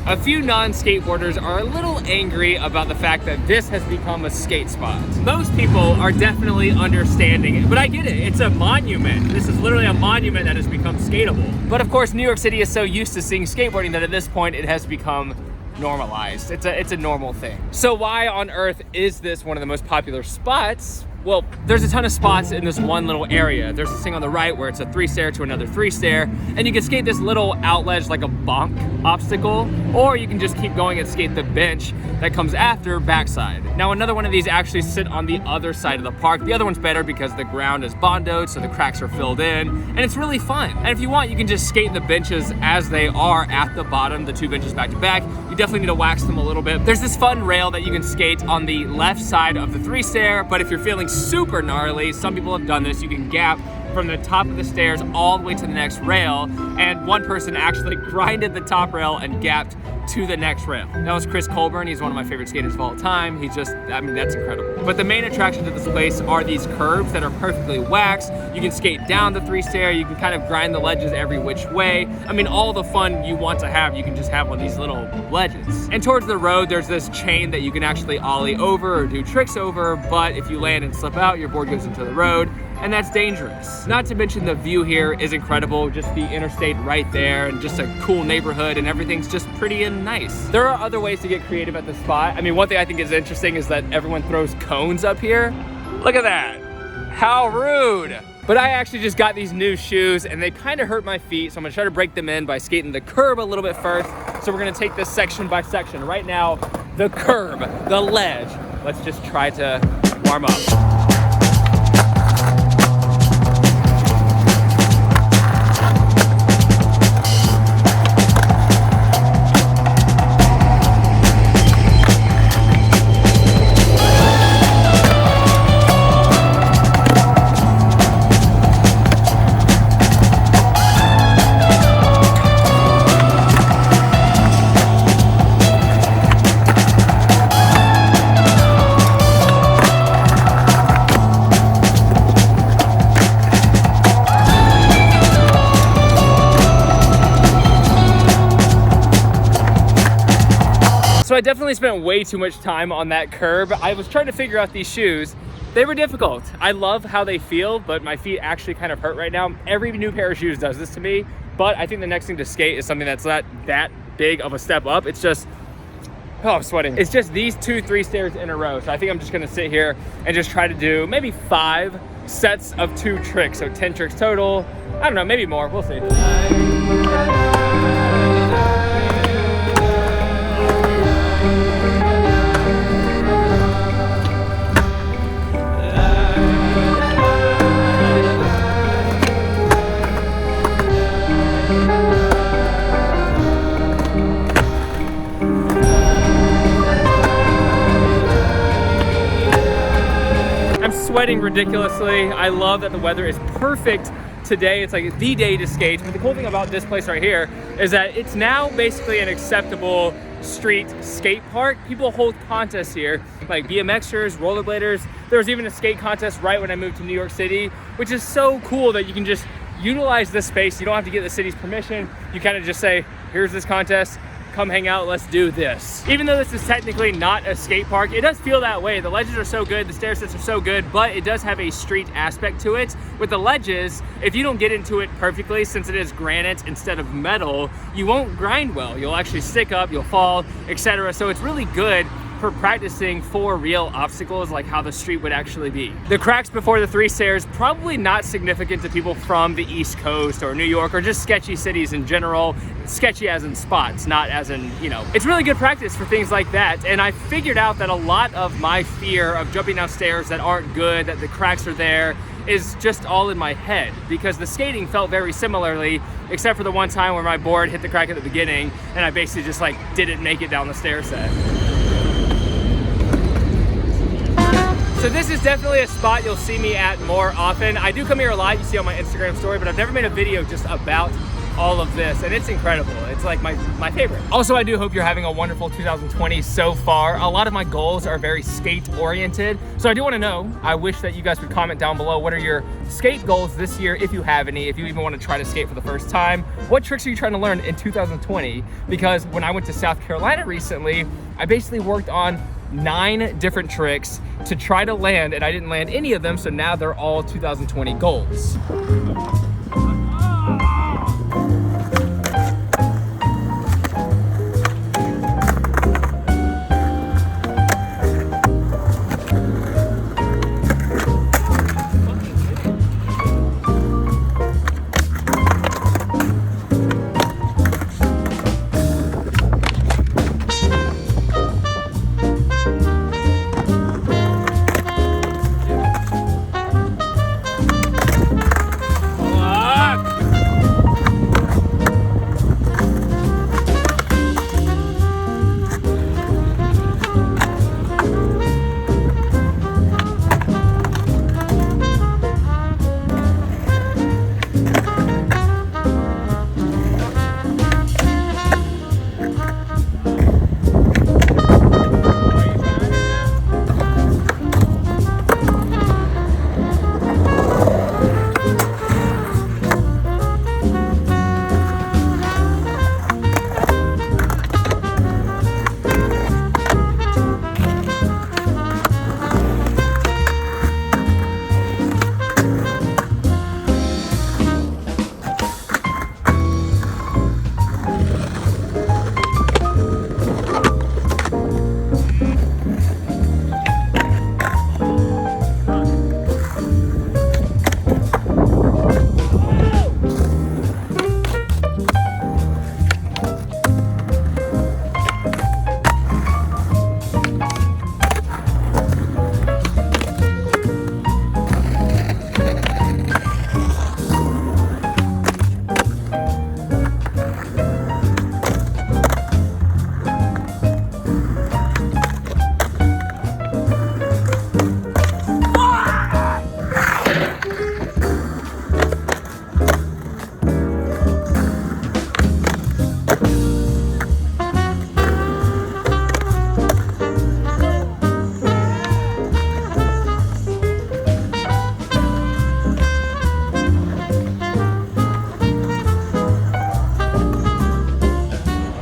A few non-skateboarders are a little angry about the fact that this has become a skate spot. Most people are definitely understanding it, but I get it. It's a monument. This is literally a monument that has become skateable. But of course, New York City is so used to seeing skateboarding that at this point it has become normalized. It's a normal thing. So why on earth is this one of the most popular spots? Well, there's a ton of spots in this one little area. There's this thing on the right where it's a 3-stair to another 3-stair, and you can skate this little outledge like a bonk obstacle, or you can just keep going and skate the bench that comes after backside. Now, another one of these actually sit on the other side of the park. The other one's better because the ground is bondoed, so the cracks are filled in, and it's really fun. And if you want, you can just skate the benches as they are at the bottom, the 2 benches back to back. You definitely need to wax them a little bit. There's this fun rail that you can skate on the left side of the 3-stair, but if you're feeling super gnarly, some people have done this, you can gap from the top of the stairs all the way to the next rail, and one person actually grinded the top rail and gapped to the next rail. That was Chris Colburn. He's one of my favorite skaters of all time. He's just, I mean, that's incredible. But the main attraction to this place are these curbs that are perfectly waxed. You can skate down the 3-stair, you can kind of grind the ledges every which way. I mean, all the fun you want to have, you can just have on these little ledges. And towards the road, there's this chain that you can actually ollie over or do tricks over, but if you land and slip out, your board goes into the road, and that's dangerous. Not to mention the view here is incredible, just the interstate right there, and just a cool neighborhood, and everything's just pretty and nice. There are other ways to get creative at the spot. I mean, one thing I think is interesting is that everyone throws cones up here. Look at that, how rude. But I actually just got these new shoes and they kind of hurt my feet, so I'm gonna try to break them in by skating the curb a little bit first. So we're gonna take this section by section. Right now, the curb, the ledge. Let's just try to warm up. So I definitely spent way too much time on that curb. I was trying to figure out these shoes. They were difficult. I love how they feel, but my feet actually kind of hurt right now. Every new pair of shoes does this to me, but I think the next thing to skate is something that's not that big of a step up. It's just, oh, I'm sweating. It's just these 2 3-stairs in a row. So I think I'm just gonna sit here and just try to do maybe 5 sets of 2 tricks. So 10 tricks total. I don't know, maybe more, we'll see. Sweating ridiculously. I love that the weather is perfect today. It's like the day to skate. But the cool thing about this place right here is that it's now basically an acceptable street skate park. People hold contests here, like BMXers, rollerbladers. There was even a skate contest right when I moved to New York City, which is so cool that you can just utilize this space. You don't have to get the city's permission. You kind of just say, here's this contest, come hang out, let's do this. Even though this is technically not a skate park, it does feel that way. The ledges are so good, the stair sets are so good, but it does have a street aspect to it. With the ledges, if you don't get into it perfectly, since it is granite instead of metal, you won't grind well. You'll actually stick up, you'll fall, etc. So it's really good for practicing for real obstacles, like how the street would actually be. The cracks before the 3-stairs, probably not significant to people from the East Coast or New York or just sketchy cities in general. Sketchy as in spots, not as in, you know. It's really good practice for things like that. And I figured out that a lot of my fear of jumping down stairs that aren't good, that the cracks are there, is just all in my head, because the skating felt very similarly, except for the one time where my board hit the crack at the beginning and I basically just like didn't make it down the stair set. So this is definitely a spot you'll see me at more often. I do come here a lot, you see on my Instagram story, but I've never made a video just about all of this, and it's incredible. It's like my favorite. Also, I do hope you're having a wonderful 2020 so far. A lot of my goals are very skate oriented, so I do want to know, I wish that you guys would comment down below, what are your skate goals this year, if you have any, if you even want to try to skate for the first time. What tricks are you trying to learn in 2020? Because when I went to South Carolina recently, I basically worked on 9 different tricks to try to land, and I didn't land any of them, so now they're all 2020 goals.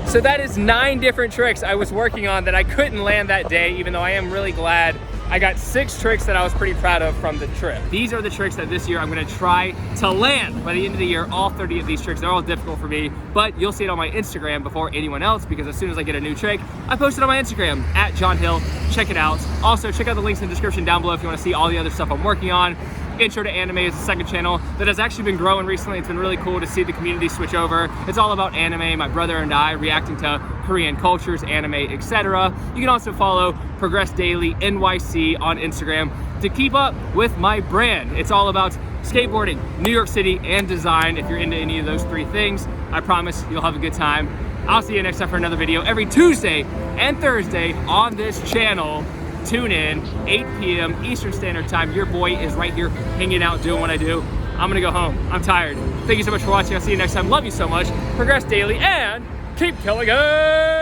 So that is 9 different tricks I was working on that I couldn't land that day, even though I am really glad I got 6 tricks that I was pretty proud of from the trip. These are the tricks that this year I'm gonna try to land by the end of the year. All 30 of these tricks, they're all difficult for me, but you'll see it on my Instagram before anyone else, because as soon as I get a new trick, I post it on my Instagram, @JohnHill. Check it out. Also, check out the links in the description down below if you wanna see all the other stuff I'm working on. Intro to Anime is the second channel that has actually been growing recently. It's been really cool to see the community switch over. It's all about anime, my brother and I reacting to Korean cultures, anime, etc. You can also follow Progress Daily NYC on Instagram to keep up with my brand. It's all about skateboarding, New York City, and design. If you're into any of those 3 things, I promise you'll have a good time. I'll see you next time for another video every Tuesday and Thursday on this channel. Tune in, 8 p.m. Eastern Standard Time. Your boy is right here hanging out, doing what I do. I'm gonna go home. I'm tired. Thank you so much for watching. I'll see you next time. Love you so much. Progress daily and keep killing it.